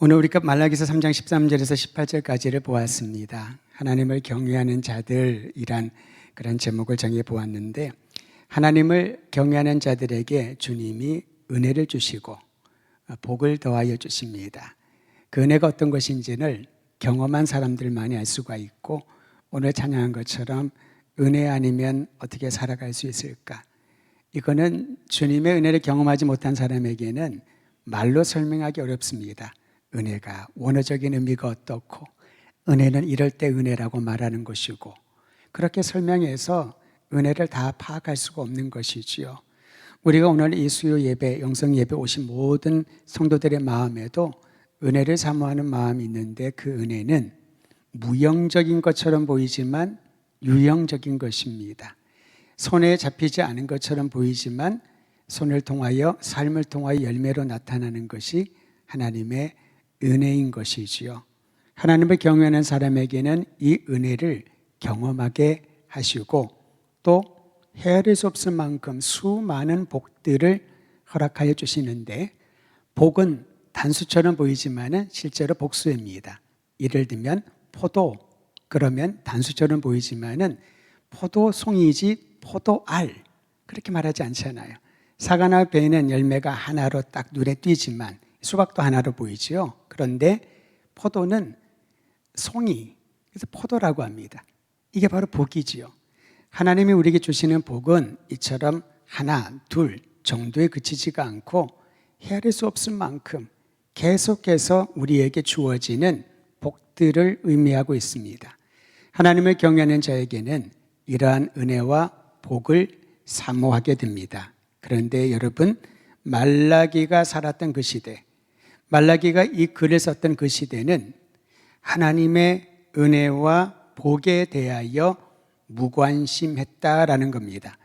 오늘 우리가 말라기서 3장 13절에서 18절까지를 보았습니다. 하나님을 경외하는 자들이란 그런 제목을 정해 보았는데, 하나님을 경외하는 자들에게 주님이 은혜를 주시고 복을 더하여 주십니다. 그 은혜가 어떤 것인지를 경험한 사람들만이 알 수가 있고, 오늘 찬양한 것처럼 은혜 아니면 어떻게 살아갈 수 있을까? 이거는 주님의 은혜를 경험하지 못한 사람에게는 말로 설명하기 어렵습니다. 은혜가 원어적인 의미가 어떻고, 은혜는 이럴 때 은혜라고 말하는 것이고, 그렇게 설명해서 은혜를 다 파악할 수가 없는 것이지요. 우리가 오늘 이 수요 예배, 영성 예배 오신 모든 성도들의 마음에도 은혜를 사모하는 마음이 있는데, 그 은혜는 무형적인 것처럼 보이지만 유형적인 것입니다. 손에 잡히지 않은 것처럼 보이지만 손을 통하여, 삶을 통하여 열매로 나타나는 것이 하나님의 은혜인 것이지요. 하나님을 경외하는 사람에게는 이 은혜를 경험하게 하시고, 또 헤아릴 수 없을 만큼 수많은 복들을 허락하여 주시는데, 복은 단수처럼 보이지만 실제로 복수입니다. 예를 들면 포도, 그러면 단수처럼 보이지만 포도송이지 포도알, 그렇게 말하지 않잖아요. 사과나 배는 열매가 하나로 딱 눈에 띄지만 수박도 하나로 보이지요. 그런데 포도는 송이, 그래서 포도라고 합니다. 이게 바로 복이지요. 하나님이 우리에게 주시는 복은 이처럼 하나, 둘 정도에 그치지가 않고 헤아릴 수 없을 만큼 계속해서 우리에게 주어지는 복들을 의미하고 있습니다. 하나님을 경외하는 자에게는 이러한 은혜와 복을 사모하게 됩니다. 그런데 여러분, 말라기가 살았던 그 시대, 말라기가 이 글을 썼던 그 시대는 하나님의 은혜와 복에 대하여 무관심했다라는 겁니다.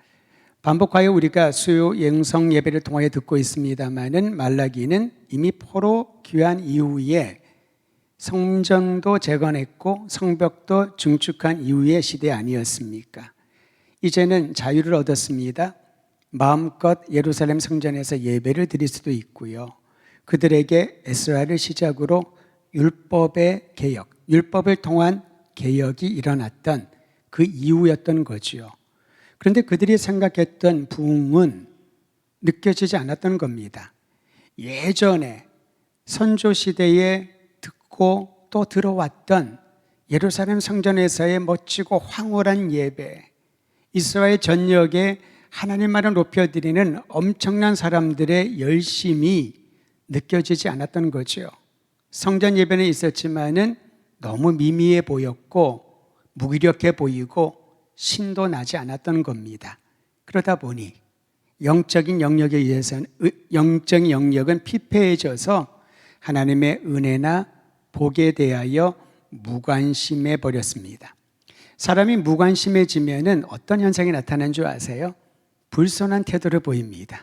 반복하여 우리가 수요 영성 예배를 통하여 듣고 있습니다마는, 말라기는 이미 포로 귀환 이후에 성전도 재건했고 성벽도 증축한 이후의 시대 아니었습니까? 이제는 자유를 얻었습니다. 마음껏 예루살렘 성전에서 예배를 드릴 수도 있고요. 그들에게 에스라를 시작으로 율법의 개혁, 율법을 통한 개혁이 일어났던 그 이후였던 거지요. 그런데 그들이 생각했던 부흥은 느껴지지 않았던 겁니다. 예전에 선조 시대에 듣고 또 들어왔던 예루살렘 성전에서의 멋지고 황홀한 예배, 이스라엘 전역에 하나님만을 높여드리는 엄청난 사람들의 열심이 느껴지지 않았던 거죠. 성전 예배는 있었지만은 너무 미미해 보였고 무기력해 보이고 신도 나지 않았던 겁니다. 그러다 보니 영적인 영역에 의해서는, 영적인 영역은 피폐해져서 하나님의 은혜나 복에 대하여 무관심해 버렸습니다. 사람이 무관심해지면은 어떤 현상이 나타나는 줄 아세요? 불손한 태도를 보입니다.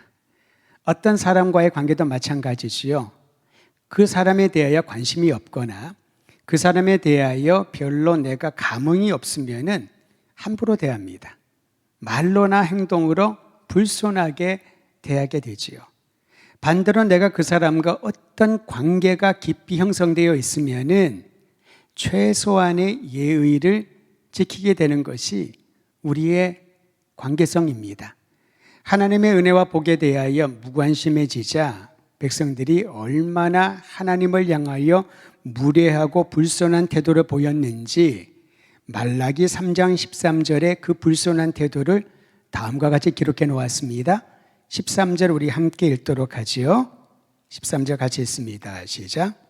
어떤 사람과의 관계도 마찬가지지요. 그 사람에 대하여 관심이 없거나 그 사람에 대하여 별로 내가 감흥이 없으면은 함부로 대합니다. 말로나 행동으로 불손하게 대하게 되지요. 반대로 내가 그 사람과 어떤 관계가 깊이 형성되어 있으면은 최소한의 예의를 지키게 되는 것이 우리의 관계성입니다. 하나님의 은혜와 복에 대하여 무관심해지자 백성들이 얼마나 하나님을 향하여 무례하고 불손한 태도를 보였는지, 말라기 3장 13절에 그 불손한 태도를 다음과 같이 기록해 놓았습니다. 13절 우리 함께 읽도록 하지요. 13절 같이 읽습니다. 시작.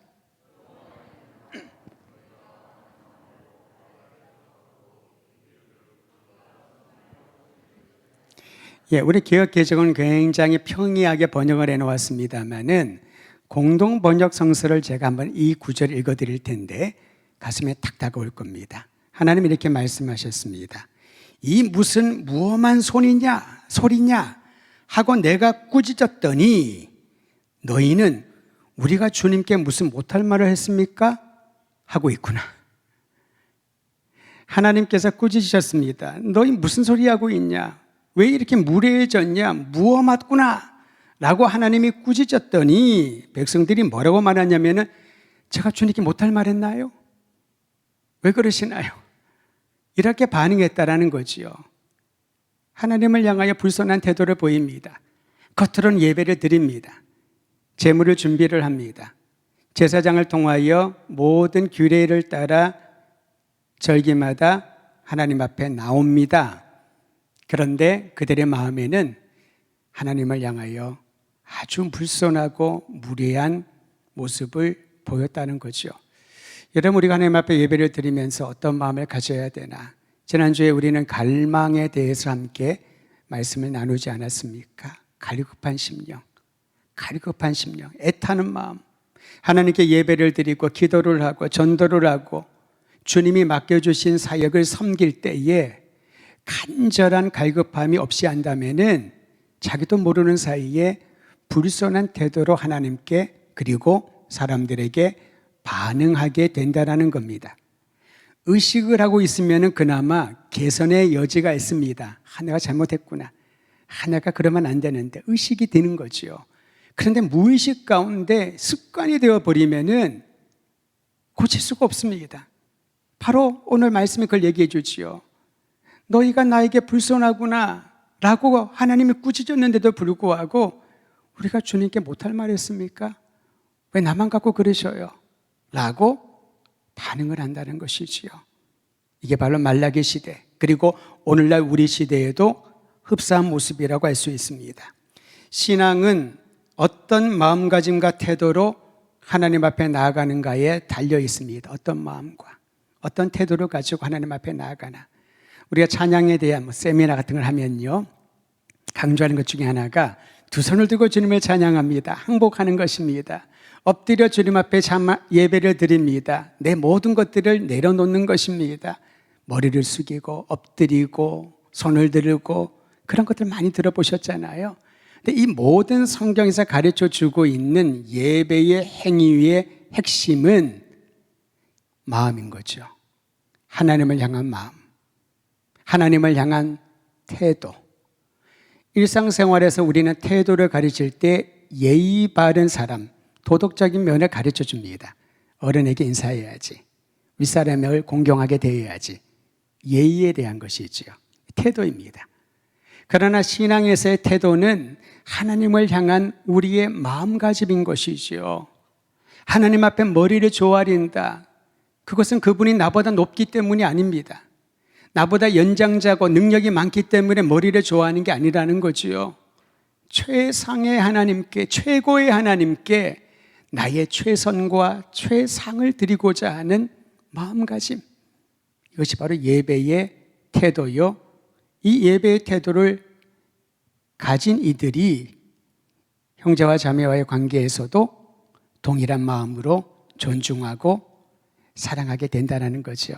우리 개역개정은 굉장히 평이하게 번역을 해놓았습니다만은, 공동 번역 성서를 제가 한번 이 구절 읽어드릴 텐데 가슴에 탁 다가올 겁니다. 하나님 이렇게 말씀하셨습니다. 이 무슨 무엄한 소리냐 하고 내가 꾸짖었더니 너희는 우리가 주님께 무슨 못할 말을 했습니까? 하고 있구나. 하나님께서 꾸짖으셨습니다. 너희 무슨 소리 하고 있냐? 왜 이렇게 무례해졌냐? 무엄하구나 라고 하나님이 꾸짖었더니 백성들이 뭐라고 말하냐면은 제가 주님께 못할 말 했나요? 왜 그러시나요? 이렇게 반응했다라는 거지요. 하나님을 향하여 불손한 태도를 보입니다. 겉으로는 예배를 드립니다. 제물을 준비를 합니다. 제사장을 통하여 모든 규례를 따라 절기마다 하나님 앞에 나옵니다. 그런데 그들의 마음에는 하나님을 향하여 아주 불손하고 무례한 모습을 보였다는 거죠. 여러분, 우리가 하나님 앞에 예배를 드리면서 어떤 마음을 가져야 되나? 지난주에 우리는 갈망에 대해서 함께 말씀을 나누지 않았습니까? 갈급한 심령, 애타는 마음, 하나님께 예배를 드리고 기도를 하고 전도를 하고 주님이 맡겨주신 사역을 섬길 때에 간절한 갈급함이 없이 한다면은 자기도 모르는 사이에 불손한 태도로 하나님께 그리고 사람들에게 반응하게 된다는 겁니다. 의식을 하고 있으면 그나마 개선의 여지가 있습니다. 내가 잘못했구나. 내가 그러면 안 되는데 의식이 드는 거죠. 그런데 무의식 가운데 습관이 되어버리면 고칠 수가 없습니다. 바로 오늘 말씀이 그걸 얘기해 주지요. 너희가 나에게 불손하구나 라고 하나님이 꾸짖었는데도 불구하고 우리가 주님께 못할 말 했습니까? 왜 나만 갖고 그러셔요? 라고 반응을 한다는 것이지요. 이게 바로 말라기 시대, 그리고 오늘날 우리 시대에도 흡사한 모습이라고 할 수 있습니다. 신앙은 어떤 마음가짐과 태도로 하나님 앞에 나아가는가에 달려 있습니다. 어떤 마음과 어떤 태도를 가지고 하나님 앞에 나아가나. 우리가 찬양에 대한 세미나 같은 걸 하면요, 강조하는 것 중에 하나가 두 손을 들고 주님을 찬양합니다. 항복하는 것입니다. 엎드려 주님 앞에 예배를 드립니다. 내 모든 것들을 내려놓는 것입니다. 머리를 숙이고 엎드리고 손을 들고 그런 것들 많이 들어보셨잖아요. 근데 이 모든 성경에서 가르쳐 주고 있는 예배의 행위의 핵심은 마음인 거죠. 하나님을 향한 마음, 하나님을 향한 태도. 일상생활에서 우리는 태도를 가르칠 때 예의 바른 사람, 도덕적인 면을 가르쳐 줍니다. 어른에게 인사해야지, 윗사람을 공경하게 대해야지, 예의에 대한 것이지요. 태도입니다. 그러나 신앙에서의 태도는 하나님을 향한 우리의 마음가짐인 것이지요. 하나님 앞에 머리를 조아린다. 그것은 그분이 나보다 높기 때문이 아닙니다. 나보다 연장자고 능력이 많기 때문에 머리를 좋아하는 게 아니라는 거지요. 최상의 하나님께, 최고의 하나님께 나의 최선과 최상을 드리고자 하는 마음가짐, 이것이 바로 예배의 태도요. 이 예배의 태도를 가진 이들이 형제와 자매와의 관계에서도 동일한 마음으로 존중하고 사랑하게 된다는 거죠.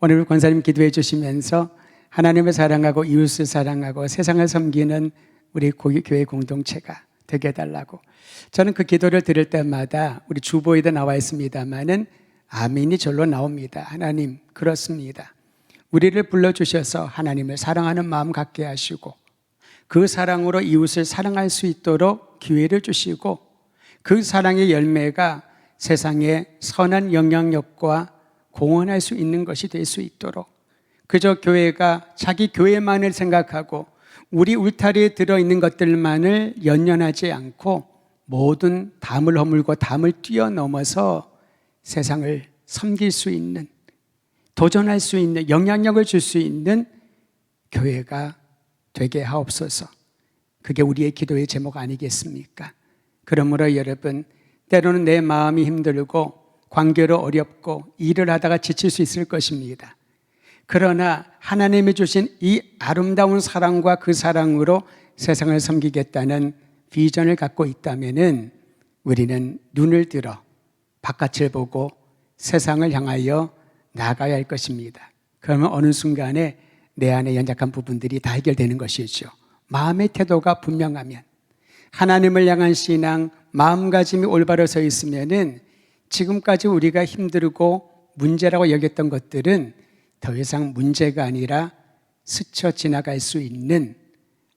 오늘 권사님 기도해 주시면서 하나님을 사랑하고 이웃을 사랑하고 세상을 섬기는 우리 교회 공동체가 되게 해달라고. 저는 그 기도를 들을 때마다 우리 주보에도 나와 있습니다마는 아멘이 절로 나옵니다. 하나님, 그렇습니다. 우리를 불러주셔서 하나님을 사랑하는 마음 갖게 하시고 그 사랑으로 이웃을 사랑할 수 있도록 기회를 주시고 그 사랑의 열매가 세상에 선한 영향력과 공헌할 수 있는 것이 될 수 있도록, 그저 교회가 자기 교회만을 생각하고 우리 울타리에 들어있는 것들만을 연연하지 않고 모든 담을 허물고 담을 뛰어넘어서 세상을 섬길 수 있는, 도전할 수 있는, 영향력을 줄 수 있는 교회가 되게 하옵소서. 그게 우리의 기도의 제목 아니겠습니까? 그러므로 여러분, 때로는 내 마음이 힘들고 관계로 어렵고 일을 하다가 지칠 수 있을 것입니다. 그러나 하나님이 주신 이 아름다운 사랑과 그 사랑으로 세상을 섬기겠다는 비전을 갖고 있다면은 우리는 눈을 들어 바깥을 보고 세상을 향하여 나가야 할 것입니다. 그러면 어느 순간에 내 안에 연약한 부분들이 다 해결되는 것이죠. 마음의 태도가 분명하면, 하나님을 향한 신앙, 마음가짐이 올바로 서 있으면은 지금까지 우리가 힘들고 문제라고 여겼던 것들은 더 이상 문제가 아니라 스쳐 지나갈 수 있는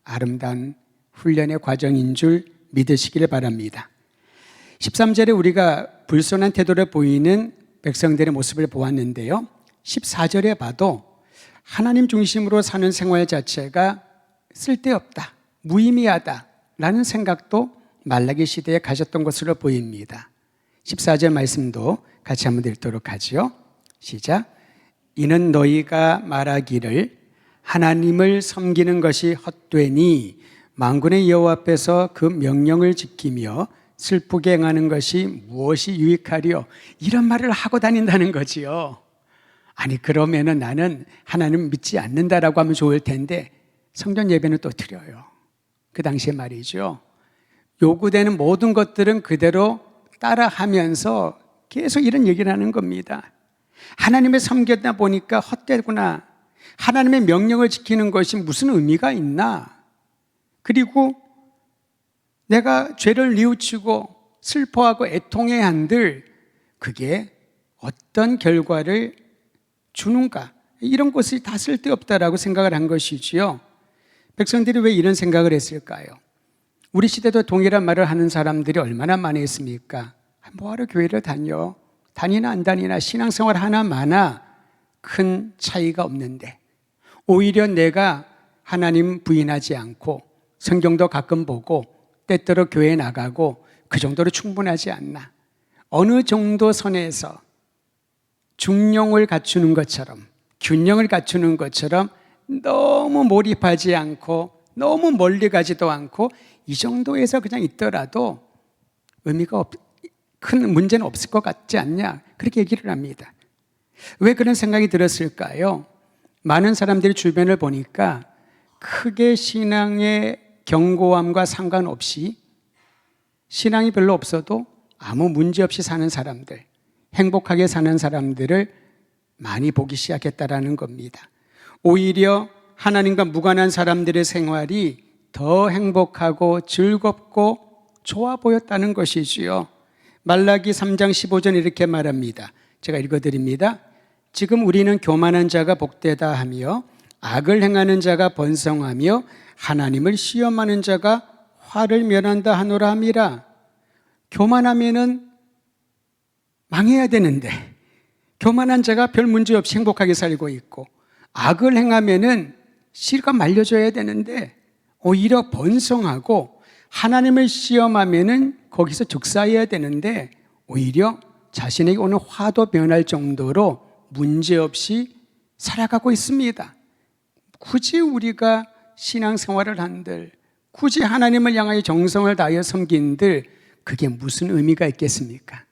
아름다운 훈련의 과정인 줄 믿으시기를 바랍니다. 13절에 우리가 불손한 태도를 보이는 백성들의 모습을 보았는데요. 14절에 봐도 하나님 중심으로 사는 생활 자체가 쓸데없다, 무의미하다라는 생각도 말라기 시대에 가졌던 것으로 보입니다. 14절 말씀도 같이 한번 읽도록 하죠. 시작. 이는 너희가 말하기를 하나님을 섬기는 것이 헛되니 만군의 여호와 앞에서 그 명령을 지키며 슬프게 행하는 것이 무엇이 유익하리요? 이런 말을 하고 다닌다는 거지요. 아니 그러면은 나는 하나님 믿지 않는다라고 하면 좋을 텐데 성전 예배는 또 드려요. 그 당시에 말이죠. 요구되는 모든 것들은 그대로 따라하면서 계속 이런 얘기를 하는 겁니다. 하나님을 섬기다 보니까 헛되구나. 하나님의 명령을 지키는 것이 무슨 의미가 있나? 그리고 내가 죄를 뉘우치고 슬퍼하고 애통해야 한들 그게 어떤 결과를 주는가? 이런 것이 다 쓸데없다라고 생각을 한 것이지요. 백성들이 왜 이런 생각을 했을까요? 우리 시대도 동일한 말을 하는 사람들이 얼마나 많이 있습니까? 뭐하러 교회를 다녀? 다니나 안 다니나 신앙생활 하나마나 큰 차이가 없는데 오히려 내가 하나님 부인하지 않고 성경도 가끔 보고 때때로 교회에 나가고 그 정도로 충분하지 않나? 어느 정도 선에서 중용을 갖추는 것처럼 균형을 갖추는 것처럼 너무 몰입하지 않고 너무 멀리 가지도 않고 이 정도에서 그냥 있더라도 큰 문제는 없을 것 같지 않냐? 그렇게 얘기를 합니다. 왜 그런 생각이 들었을까요? 많은 사람들이 주변을 보니까 크게 신앙의 견고함과 상관없이 신앙이 별로 없어도 아무 문제 없이 사는 사람들, 행복하게 사는 사람들을 많이 보기 시작했다라는 겁니다. 오히려 하나님과 무관한 사람들의 생활이 더 행복하고 즐겁고 좋아 보였다는 것이지요. 말라기 3장 15절 이렇게 말합니다. 제가 읽어드립니다. 지금 우리는 교만한 자가 복되다 하며 악을 행하는 자가 번성하며 하나님을 시험하는 자가 화를 면한다 하노라 함이라. 교만하면은 망해야 되는데 교만한 자가 별 문제 없이 행복하게 살고 있고 악을 행하면은 씨가 말려줘야 되는데 오히려 번성하고 하나님을 시험하면은 거기서 즉사해야 되는데 오히려 자신에게 오는 화도 변할 정도로 문제없이 살아가고 있습니다. 굳이 우리가 신앙생활을 한들 굳이 하나님을 향하여 정성을 다하여 섬긴들 그게 무슨 의미가 있겠습니까?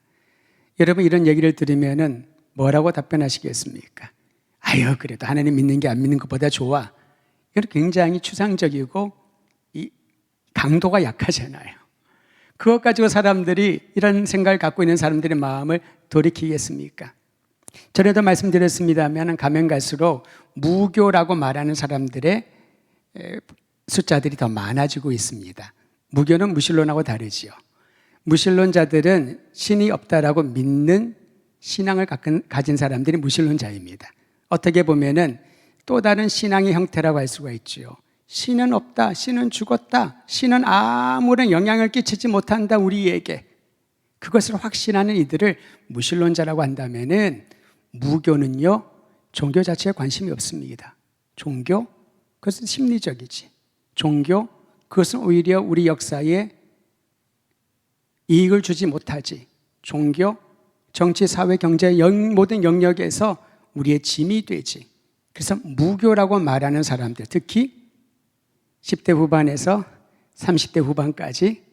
여러분 이런 얘기를 들으면은 뭐라고 답변하시겠습니까? 아유 그래도 하나님 믿는 게 안 믿는 것보다 좋아. 이건 굉장히 추상적이고 이 강도가 약하잖아요. 그것 가지고 사람들이 이런 생각을 갖고 있는 사람들의 마음을 돌이키겠습니까? 전에도 말씀드렸습니다만 가면 갈수록 무교라고 말하는 사람들의 숫자들이 더 많아지고 있습니다. 무교는 무신론하고 다르지요. 무신론자들은 신이 없다라고 믿는 신앙을 가진 사람들이 무신론자입니다. 어떻게 보면은 또 다른 신앙의 형태라고 할 수가 있지요. 신은 없다, 신은 죽었다, 신은 아무런 영향을 끼치지 못한다 우리에게. 그것을 확신하는 이들을 무신론자라고 한다면은 무교는요 종교 자체에 관심이 없습니다. 종교? 그것은 심리적이지. 종교? 그것은 오히려 우리 역사에 이익을 주지 못하지. 종교? 정치, 사회, 경제 모든 영역에서 우리의 짐이 되지. 그래서 무교라고 말하는 사람들, 특히 10대 후반에서 30대 후반까지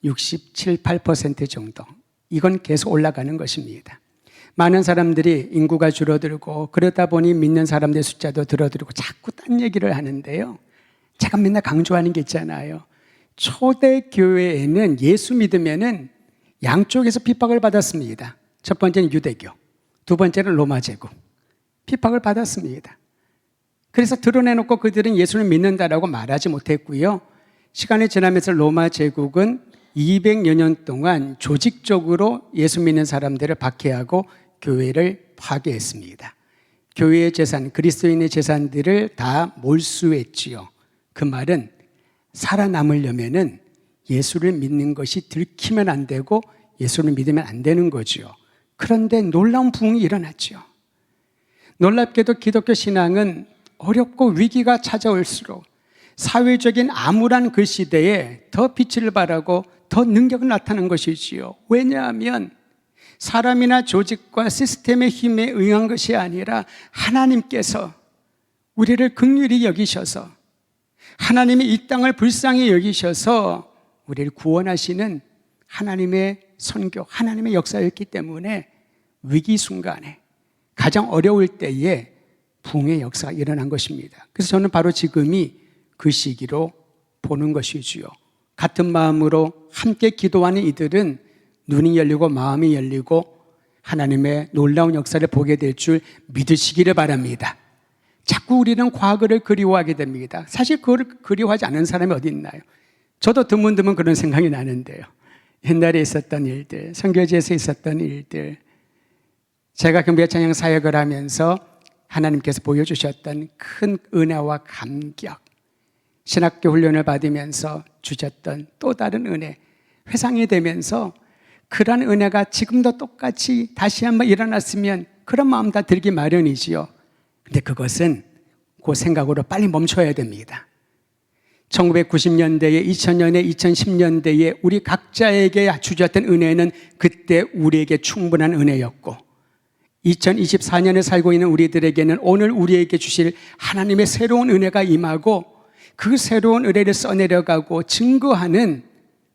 67, 8% 정도. 이건 계속 올라가는 것입니다. 많은 사람들이 인구가 줄어들고 그러다 보니 믿는 사람들의 숫자도 줄어들고 자꾸 딴 얘기를 하는데요. 제가 맨날 강조하는 게 있잖아요. 초대교회에는 예수 믿으면은 양쪽에서 핍박을 받았습니다. 첫 번째는 유대교, 두 번째는 로마 제국. 핍박을 받았습니다. 그래서 드러내놓고 그들은 예수를 믿는다라고 말하지 못했고요. 시간이 지나면서 로마 제국은 200여 년 동안 조직적으로 예수 믿는 사람들을 박해하고 교회를 파괴했습니다. 교회의 재산, 그리스도인의 재산들을 다 몰수했지요. 그 말은 살아남으려면은 예수를 믿는 것이 들키면 안 되고 예수를 믿으면 안 되는 거죠. 그런데 놀라운 부흥이 일어났죠. 놀랍게도 기독교 신앙은 어렵고 위기가 찾아올수록 사회적인 암울한 그 시대에 더 빛을 발하고 더 능력을 나타낸 것이지요. 왜냐하면 사람이나 조직과 시스템의 힘에 의한 것이 아니라 하나님께서 우리를 긍휼히 여기셔서 하나님이 이 땅을 불쌍히 여기셔서 우리를 구원하시는 하나님의 선교, 하나님의 역사였기 때문에 위기 순간에 가장 어려울 때에 부흥의 역사가 일어난 것입니다. 그래서 저는 바로 지금이 그 시기로 보는 것이지요. 같은 마음으로 함께 기도하는 이들은 눈이 열리고 마음이 열리고 하나님의 놀라운 역사를 보게 될 줄 믿으시기를 바랍니다. 자꾸 우리는 과거를 그리워하게 됩니다. 사실 그걸 그리워하지 않는 사람이 어디 있나요? 저도 드문드문 그런 생각이 나는데요. 옛날에 있었던 일들, 선교지에서 있었던 일들, 제가 경배 찬양 사역을 하면서 하나님께서 보여주셨던 큰 은혜와 감격, 신학교 훈련을 받으면서 주셨던 또 다른 은혜, 회상이 되면서 그런 은혜가 지금도 똑같이 다시 한번 일어났으면 그런 마음 다 들기 마련이지요. 근데 그것은 그 생각으로 빨리 멈춰야 됩니다. 1990년대에 2000년에 2010년대에 우리 각자에게 주셨던 은혜는 그때 우리에게 충분한 은혜였고 2024년에 살고 있는 우리들에게는 오늘 우리에게 주실 하나님의 새로운 은혜가 임하고 그 새로운 은혜를 써내려가고 증거하는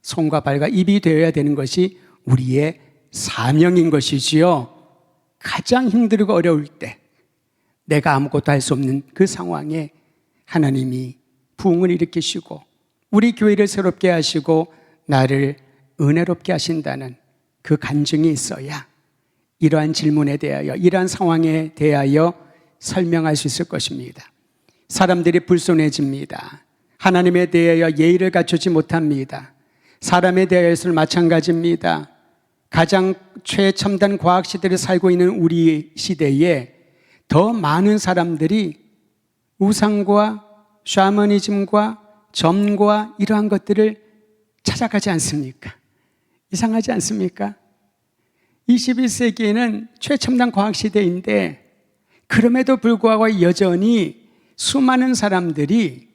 손과 발과 입이 되어야 되는 것이 우리의 사명인 것이지요. 가장 힘들고 어려울 때 내가 아무것도 할 수 없는 그 상황에 하나님이 부흥을 일으키시고 우리 교회를 새롭게 하시고 나를 은혜롭게 하신다는 그 간증이 있어야 이러한 질문에 대하여 이러한 상황에 대하여 설명할 수 있을 것입니다. 사람들이 불손해집니다. 하나님에 대하여 예의를 갖추지 못합니다. 사람에 대해서는 마찬가지입니다. 가장 최첨단 과학 시대를 살고 있는 우리 시대에 더 많은 사람들이 우상과 샤머니즘과 점과 이러한 것들을 찾아가지 않습니까? 이상하지 않습니까? 21세기에는 최첨단 과학 시대인데 그럼에도 불구하고 여전히 수많은 사람들이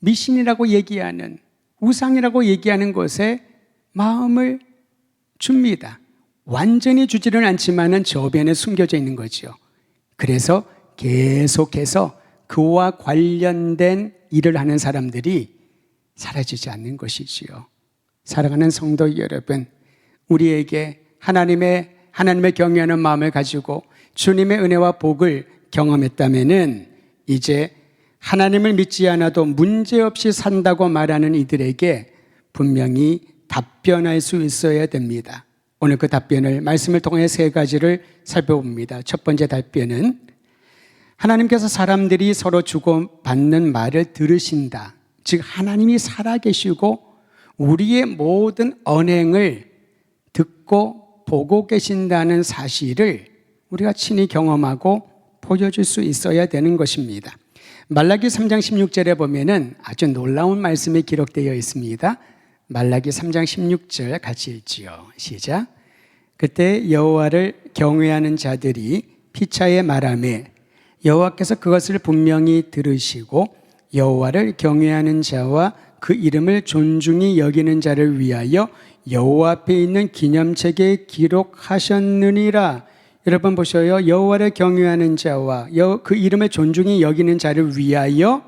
미신이라고 얘기하는 우상이라고 얘기하는 것에 마음을 줍니다. 완전히 주지는 않지만은 저변에 숨겨져 있는 거죠. 그래서 계속해서 그와 관련된 일을 하는 사람들이 사라지지 않는 것이지요. 사랑하는 성도 여러분, 우리에게 하나님의 경외하는 마음을 가지고 주님의 은혜와 복을 경험했다면은 이제 하나님을 믿지 않아도 문제없이 산다고 말하는 이들에게 분명히 답변할 수 있어야 됩니다. 오늘 그 답변을 말씀을 통해 세 가지를 살펴봅니다. 첫 번째 답변은 하나님께서 사람들이 서로 주고받는 말을 들으신다. 즉 하나님이 살아계시고 우리의 모든 언행을 듣고 보고 계신다는 사실을 우리가 친히 경험하고 보여줄 수 있어야 되는 것입니다. 말라기 3장 16절에 보면은 아주 놀라운 말씀이 기록되어 있습니다. 말라기 3장 16절 같이 읽지요. 시작. 그때 여호와를 경외하는 자들이 피차에 말하매 여호와께서 그것을 분명히 들으시고 여호와를 경외하는 자와 그 이름을 존중히 여기는 자를 위하여 여호와 앞에 있는 기념책에 기록하셨느니라. 여러분 보셔요. 여호와를 경외하는 자와 그 이름을 존중히 여기는 자를 위하여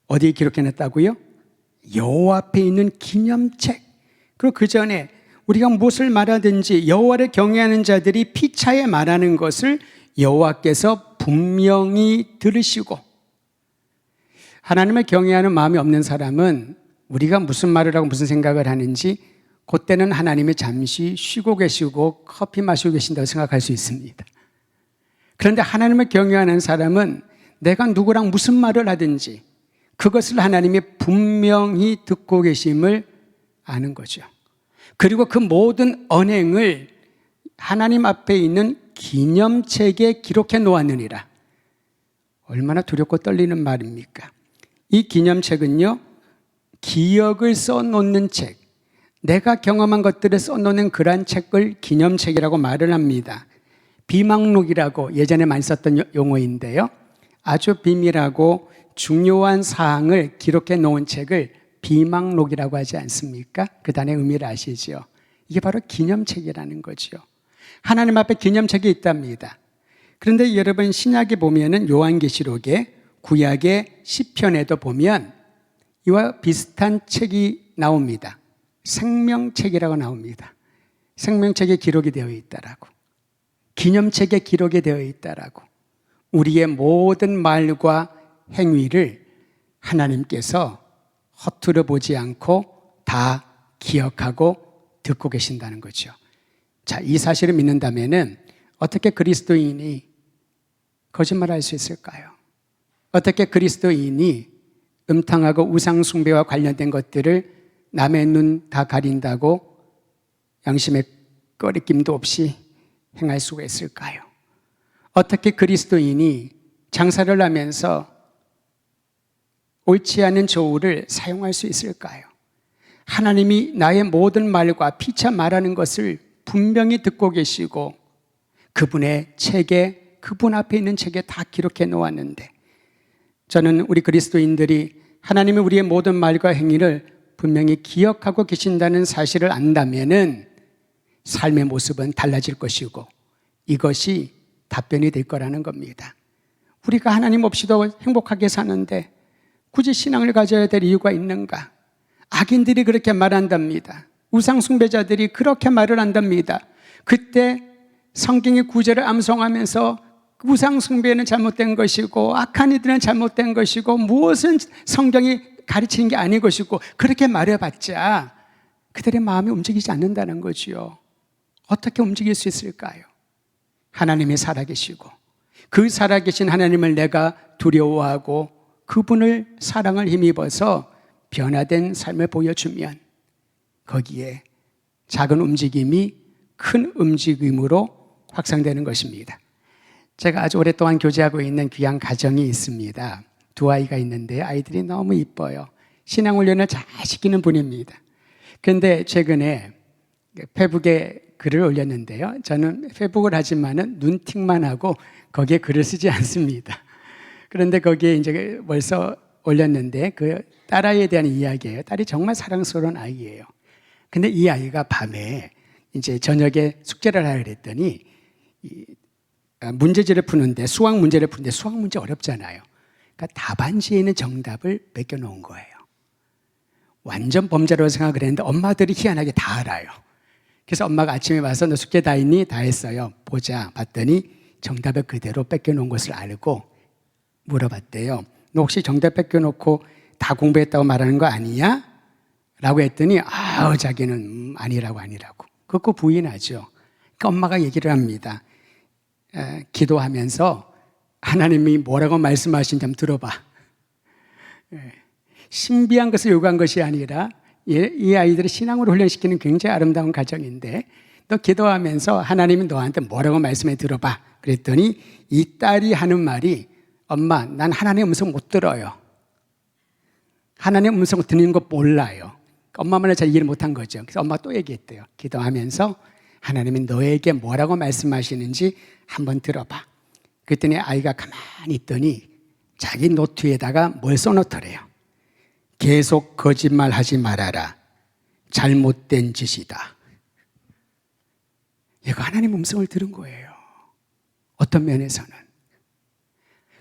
어디에 기록해놨다고요? 여호와 앞에 있는 기념책. 그리고 그 전에 우리가 무엇을 말하든지 여호와를 경외하는 자들이 피차에 말하는 것을 여호와께서 분명히 들으시고, 하나님을 경외하는 마음이 없는 사람은 우리가 무슨 말을 하고 무슨 생각을 하는지 그때는 하나님이 잠시 쉬고 계시고 커피 마시고 계신다고 생각할 수 있습니다. 그런데 하나님을 경외하는 사람은 내가 누구랑 무슨 말을 하든지 그것을 하나님이 분명히 듣고 계심을 아는 거죠. 그리고 그 모든 언행을 하나님 앞에 있는 기념책에 기록해 놓았느니라. 얼마나 두렵고 떨리는 말입니까? 이 기념책은요, 기억을 써놓는 책, 내가 경험한 것들을 써놓는 그러한 책을 기념책이라고 말을 합니다. 비망록이라고 예전에 많이 썼던 용어인데요. 아주 비밀하고 중요한 사항을 기록해 놓은 책을 비망록이라고 하지 않습니까? 그 단어의 의미를 아시죠? 이게 바로 기념책이라는 거죠. 하나님 앞에 기념책이 있답니다. 그런데 여러분 신약에 보면은 요한계시록에 구약의 시편에도 보면 이와 비슷한 책이 나옵니다. 생명책이라고 나옵니다. 생명책에 기록이 되어 있다라고. 기념책에 기록이 되어 있다라고. 우리의 모든 말과 행위를 하나님께서 허투루 보지 않고 다 기억하고 듣고 계신다는 거죠. 자, 이 사실을 믿는다면은 어떻게 그리스도인이 거짓말할 수 있을까요? 어떻게 그리스도인이 음탕하고 우상 숭배와 관련된 것들을 남의 눈 다 가린다고 양심의 꺼리낌도 없이 행할 수가 있을까요? 어떻게 그리스도인이 장사를 하면서 옳지 않은 조우를 사용할 수 있을까요? 하나님이 나의 모든 말과 피차 말하는 것을 분명히 듣고 계시고 그분의 책에, 그분 앞에 있는 책에 다 기록해 놓았는데 저는 우리 그리스도인들이 하나님이 우리의 모든 말과 행위를 분명히 기억하고 계신다는 사실을 안다면은 삶의 모습은 달라질 것이고 이것이 답변이 될 거라는 겁니다. 우리가 하나님 없이도 행복하게 사는데 굳이 신앙을 가져야 될 이유가 있는가? 악인들이 그렇게 말한답니다. 우상숭배자들이 그렇게 말을 한답니다. 그때 성경의 구절을 암송하면서 우상숭배는 잘못된 것이고 악한 이들은 잘못된 것이고 무엇은 성경이 가르치는 게 아닌 것이고 그렇게 말해봤자 그들의 마음이 움직이지 않는다는 거지요. 어떻게 움직일 수 있을까요? 하나님이 살아계시고 그 살아계신 하나님을 내가 두려워하고 그분을 사랑을 힘입어서 변화된 삶을 보여주면 거기에 작은 움직임이 큰 움직임으로 확산되는 것입니다. 제가 아주 오랫동안 교제하고 있는 귀한 가정이 있습니다. 두 아이가 있는데 아이들이 너무 이뻐요. 신앙훈련을 잘 시키는 분입니다. 그런데 최근에 페북에 글을 올렸는데요. 저는 페북을 하지만은 눈팅만 하고 거기에 글을 쓰지 않습니다. 그런데 거기에 이제 벌써 올렸는데 그 딸아이에 대한 이야기예요. 딸이 정말 사랑스러운 아이예요. 근데 이 아이가 밤에 이제 저녁에 숙제를 하라 그랬더니 문제지를 푸는데 수학 문제를 푸는데 수학 문제 어렵잖아요. 그러니까 답안지에 있는 정답을 뺏겨 놓은 거예요. 완전 범죄라고 생각을 했는데 엄마들이 희한하게 다 알아요. 그래서 엄마가 아침에 와서 너 숙제 다 했니? 다 했어요. 보자. 봤더니 정답을 그대로 뺏겨 놓은 것을 알고 물어봤대요. 너 혹시 정답 뺏겨 놓고 다 공부했다고 말하는 거 아니야? 라고 했더니 자기는 아니라고. 그거 부인하죠. 그러니까 엄마가 얘기를 합니다. 기도하면서 하나님이 뭐라고 말씀하신지 한번 들어봐. 신비한 것을 요구한 것이 아니라 이 아이들을 신앙으로 훈련시키는 굉장히 아름다운 가정인데 너 기도하면서 하나님이 너한테 뭐라고 말씀해 들어봐. 그랬더니 이 딸이 하는 말이 엄마 난 하나님의 음성 못 들어요. 하나님의 음성 듣는 거 몰라요. 엄마 말을 잘 이해를 못한 거죠. 그래서 엄마가 또 얘기했대요. 기도하면서 하나님이 너에게 뭐라고 말씀하시는지 한번 들어봐. 그랬더니 아이가 가만히 있더니 자기 노트에다가 뭘 써놓더래요. 계속 거짓말하지 말아라. 잘못된 짓이다. 얘가 하나님 음성을 들은 거예요. 어떤 면에서는.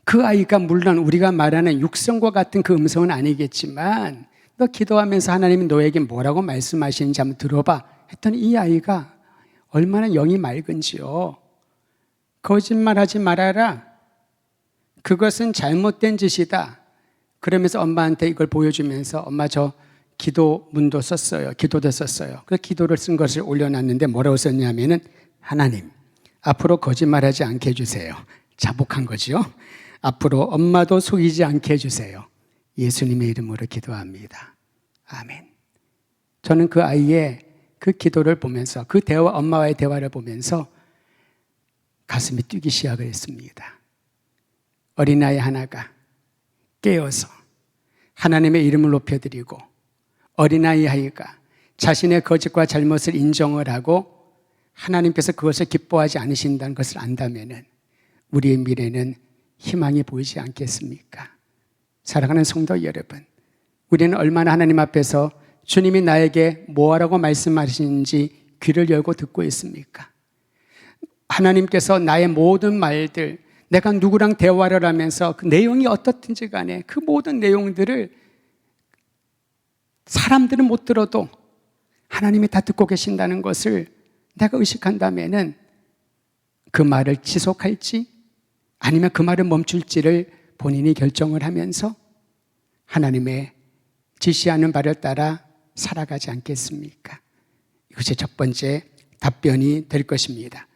그 아이가 물론 우리가 말하는 육성과 같은 그 음성은 아니겠지만 너 기도하면서 하나님이 너에게 뭐라고 말씀하시는지 한번 들어봐. 했더니 이 아이가 얼마나 영이 맑은지요. 거짓말하지 말아라. 그것은 잘못된 짓이다. 그러면서 엄마한테 이걸 보여주면서 엄마 저 기도문도 썼어요. 기도도 썼어요. 그 기도를 쓴 것을 올려놨는데 뭐라고 썼냐면은 하나님 앞으로 거짓말하지 않게 해주세요. 자복한 거죠. 앞으로 엄마도 속이지 않게 해주세요. 예수님의 이름으로 기도합니다. 아멘. 저는 그 아이의 그 기도를 보면서 그 대화, 엄마와의 대화를 보면서 가슴이 뛰기 시작을 했습니다. 어린아이 하나가 깨어서 하나님의 이름을 높여드리고 어린아이 아이가 자신의 거짓과 잘못을 인정을 하고 하나님께서 그것을 기뻐하지 않으신다는 것을 안다면은 우리의 미래는 희망이 보이지 않겠습니까? 사랑하는 성도 여러분, 우리는 얼마나 하나님 앞에서 주님이 나에게 뭐하라고 말씀하시는지 귀를 열고 듣고 있습니까? 하나님께서 나의 모든 말들, 내가 누구랑 대화를 하면서 그 내용이 어떻든지 간에 그 모든 내용들을 사람들은 못 들어도 하나님이 다 듣고 계신다는 것을 내가 의식한다면은 그 말을 지속할지 아니면 그 말을 멈출지를 본인이 결정을 하면서 하나님의 지시하는 바를 따라 살아가지 않겠습니까? 이것이 첫 번째 답변이 될 것입니다.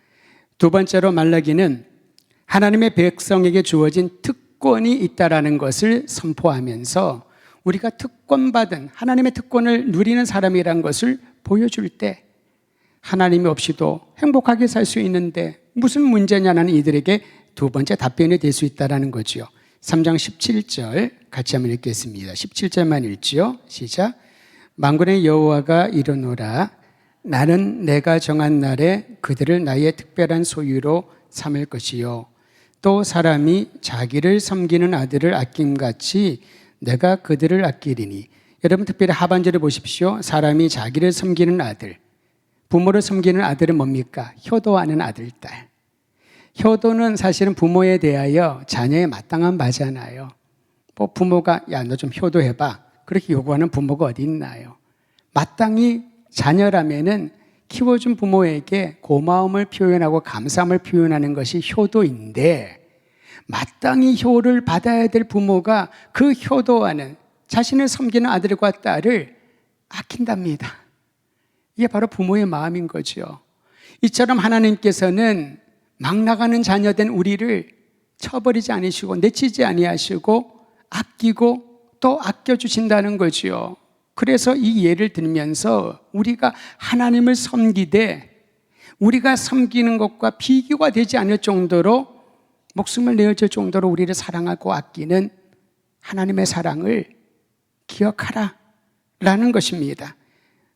두 번째로 말라기는 하나님의 백성에게 주어진 특권이 있다라는 것을 선포하면서 우리가 특권받은 하나님의 특권을 누리는 사람이라는 것을 보여줄 때 하나님이 없이도 행복하게 살 수 있는데 무슨 문제냐는 이들에게 두 번째 답변이 될 수 있다는 거지요. 3장 17절 같이 한번 읽겠습니다. 17절만 읽지요. 시작. 만군의 여호와가 이르노라 나는 내가 정한 날에 그들을 나의 특별한 소유로 삼을 것이요 또 사람이 자기를 섬기는 아들을 아낌같이 내가 그들을 아끼리니. 여러분 특별히 하반절을 보십시오. 사람이 자기를 섬기는 아들, 부모를 섬기는 아들은 뭡니까? 효도하는 아들, 딸. 효도는 사실은 부모에 대하여 자녀의 마땅한 바잖아요. 뭐 부모가 야, 너 좀 효도해봐 그렇게 요구하는 부모가 어디 있나요? 마땅히 자녀라면은 키워준 부모에게 고마움을 표현하고 감사함을 표현하는 것이 효도인데 마땅히 효를 받아야 될 부모가 그 효도하는 자신을 섬기는 아들과 딸을 아낀답니다. 이게 바로 부모의 마음인 거죠. 이처럼 하나님께서는 막 나가는 자녀된 우리를 쳐버리지 않으시고 내치지 아니하시고 아끼고 또 아껴주신다는 거죠. 그래서 이 예를 들면서 우리가 하나님을 섬기되 우리가 섬기는 것과 비교가 되지 않을 정도로 목숨을 내어줄 정도로 우리를 사랑하고 아끼는 하나님의 사랑을 기억하라 라는 것입니다.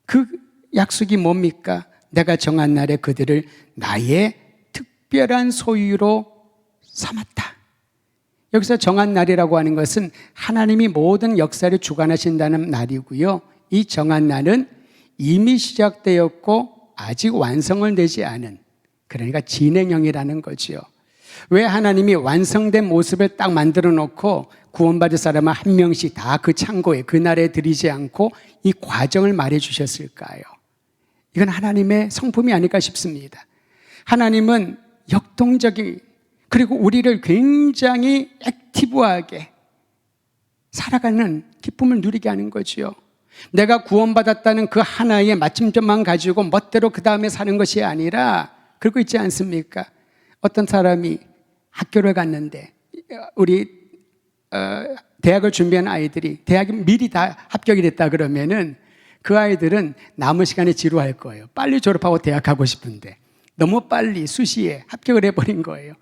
그 약속이 뭡니까? 내가 정한 날에 그들을 나의 특별한 소유로 삼았다. 여기서 정한 날이라고 하는 것은 하나님이 모든 역사를 주관하신다는 날이고요. 이 정한 날은 이미 시작되었고 아직 완성을 내지 않은, 그러니까 진행형이라는 거죠. 왜 하나님이 완성된 모습을 딱 만들어 놓고 구원받을 사람을 한 명씩 다 그 창고에 그날에 들이지 않고 이 과정을 말해 주셨을까요? 이건 하나님의 성품이 아닐까 싶습니다. 하나님은 역동적인, 그리고 우리를 굉장히 액티브하게 살아가는 기쁨을 누리게 하는 거지요. 내가 구원받았다는 그 하나의 마침점만 가지고 멋대로 그 다음에 사는 것이 아니라 그러고 있지 않습니까? 어떤 사람이 학교를 갔는데 우리 대학을 준비하는 아이들이 대학에 미리 다 합격이 됐다 그러면은 그 아이들은 남은 시간에 지루할 거예요. 빨리 졸업하고 대학 가고 싶은데 너무 빨리 수시에 합격을 해버린 거예요.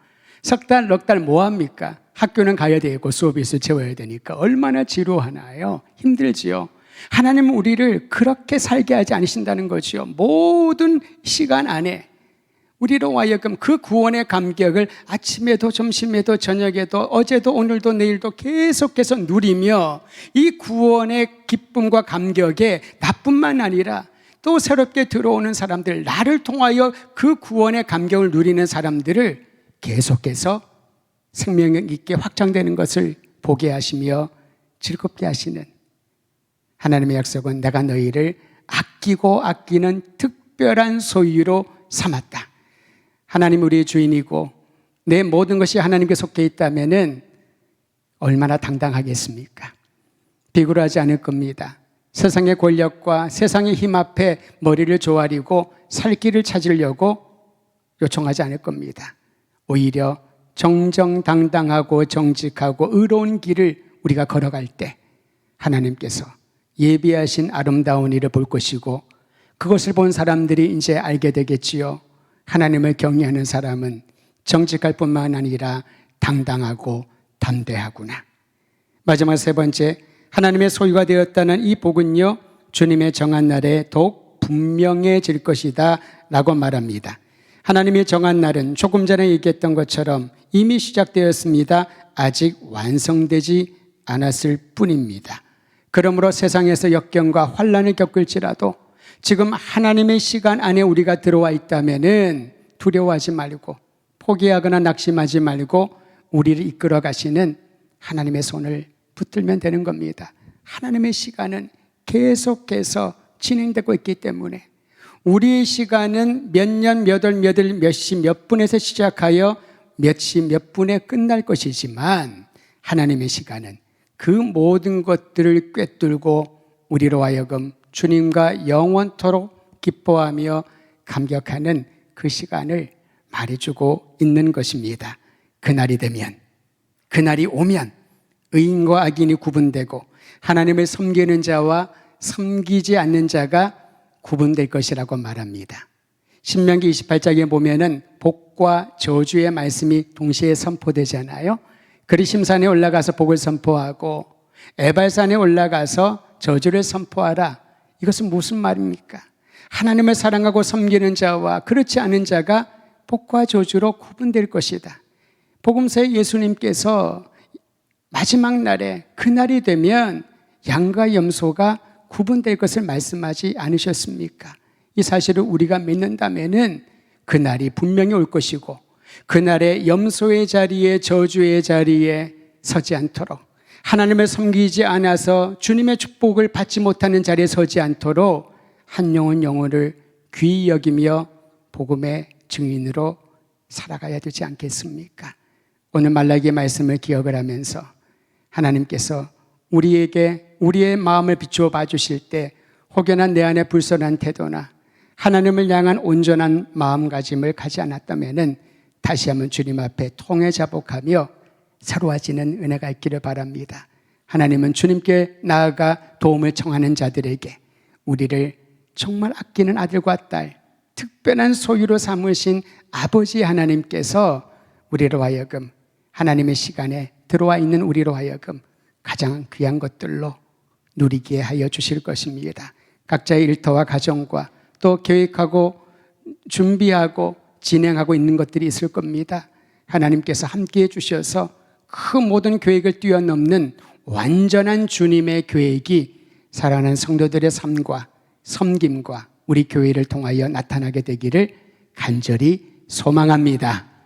석 달, 넉 달 뭐합니까? 학교는 가야 되고 수업이 있어 채워야 되니까 얼마나 지루하나요? 힘들지요. 하나님은 우리를 그렇게 살게 하지 않으신다는 거지요. 모든 시간 안에 우리로 하여금 그 구원의 감격을 아침에도 점심에도 저녁에도 어제도 오늘도 내일도 계속해서 누리며 이 구원의 기쁨과 감격에 나뿐만 아니라 또 새롭게 들어오는 사람들, 나를 통하여 그 구원의 감격을 누리는 사람들을 계속해서 생명 있게 확장되는 것을 보게 하시며 즐겁게 하시는 하나님의 약속은 내가 너희를 아끼고 아끼는 특별한 소유로 삼았다. 하나님 우리의 주인이고 내 모든 것이 하나님께 속해 있다면은 얼마나 당당하겠습니까? 비굴하지 않을 겁니다. 세상의 권력과 세상의 힘 앞에 머리를 조아리고 살 길을 찾으려고 요청하지 않을 겁니다. 오히려 정정당당하고 정직하고 의로운 길을 우리가 걸어갈 때 하나님께서 예비하신 아름다운 일을 볼 것이고 그것을 본 사람들이 이제 알게 되겠지요. 하나님을 경외하는 사람은 정직할 뿐만 아니라 당당하고 담대하구나. 마지막 세 번째, 하나님의 소유가 되었다는 이 복은요, 주님의 정한 날에 더욱 분명해질 것이다 라고 말합니다. 하나님의 정한 날은 조금 전에 얘기했던 것처럼 이미 시작되었습니다. 아직 완성되지 않았을 뿐입니다. 그러므로 세상에서 역경과 환난을 겪을지라도 지금 하나님의 시간 안에 우리가 들어와 있다면은 두려워하지 말고 포기하거나 낙심하지 말고 우리를 이끌어 가시는 하나님의 손을 붙들면 되는 겁니다. 하나님의 시간은 계속해서 진행되고 있기 때문에 우리의 시간은 몇 년, 몇 월, 몇 일, 몇 시, 몇 분에서 시작하여 몇 시, 몇 분에 끝날 것이지만 하나님의 시간은 그 모든 것들을 꿰뚫고 우리로 하여금 주님과 영원토록 기뻐하며 감격하는 그 시간을 말해주고 있는 것입니다. 그날이 되면, 그날이 오면 의인과 악인이 구분되고 하나님을 섬기는 자와 섬기지 않는 자가 구분될 것이라고 말합니다. 신명기 28장에 보면은 복과 저주의 말씀이 동시에 선포되잖아요. 그리심산에 올라가서 복을 선포하고 에발산에 올라가서 저주를 선포하라. 이것은 무슨 말입니까? 하나님을 사랑하고 섬기는 자와 그렇지 않은 자가 복과 저주로 구분될 것이다. 복음서에 예수님께서 마지막 날에 그날이 되면 양과 염소가 구분될 것을 말씀하지 않으셨습니까? 이 사실을 우리가 믿는다면은 그날이 분명히 올 것이고 그날에 염소의 자리에 저주의 자리에 서지 않도록 하나님을 섬기지 않아서 주님의 축복을 받지 못하는 자리에 서지 않도록 한 영혼 영혼을 귀히 여기며 복음의 증인으로 살아가야 되지 않겠습니까? 오늘 말라기의 말씀을 기억을 하면서 하나님께서 우리에게 우리의 마음을 비추어 봐주실 때 혹여나 내 안에 불선한 태도나 하나님을 향한 온전한 마음가짐을 가지 않았다면 다시 한번 주님 앞에 통회 자복하며 새로워지는 은혜가 있기를 바랍니다. 하나님은 주님께 나아가 도움을 청하는 자들에게 우리를 정말 아끼는 아들과 딸, 특별한 소유로 삼으신 아버지 하나님께서 우리로 하여금 하나님의 시간에 들어와 있는 우리로 하여금 가장 귀한 것들로 누리게 하여 주실 것입니다. 각자의 일터와 가정과 또 계획하고 준비하고 진행하고 있는 것들이 있을 겁니다. 하나님께서 함께해 주셔서 그 모든 계획을 뛰어넘는 완전한 주님의 계획이 사랑하는 성도들의 삶과 섬김과 우리 교회를 통하여 나타나게 되기를 간절히 소망합니다.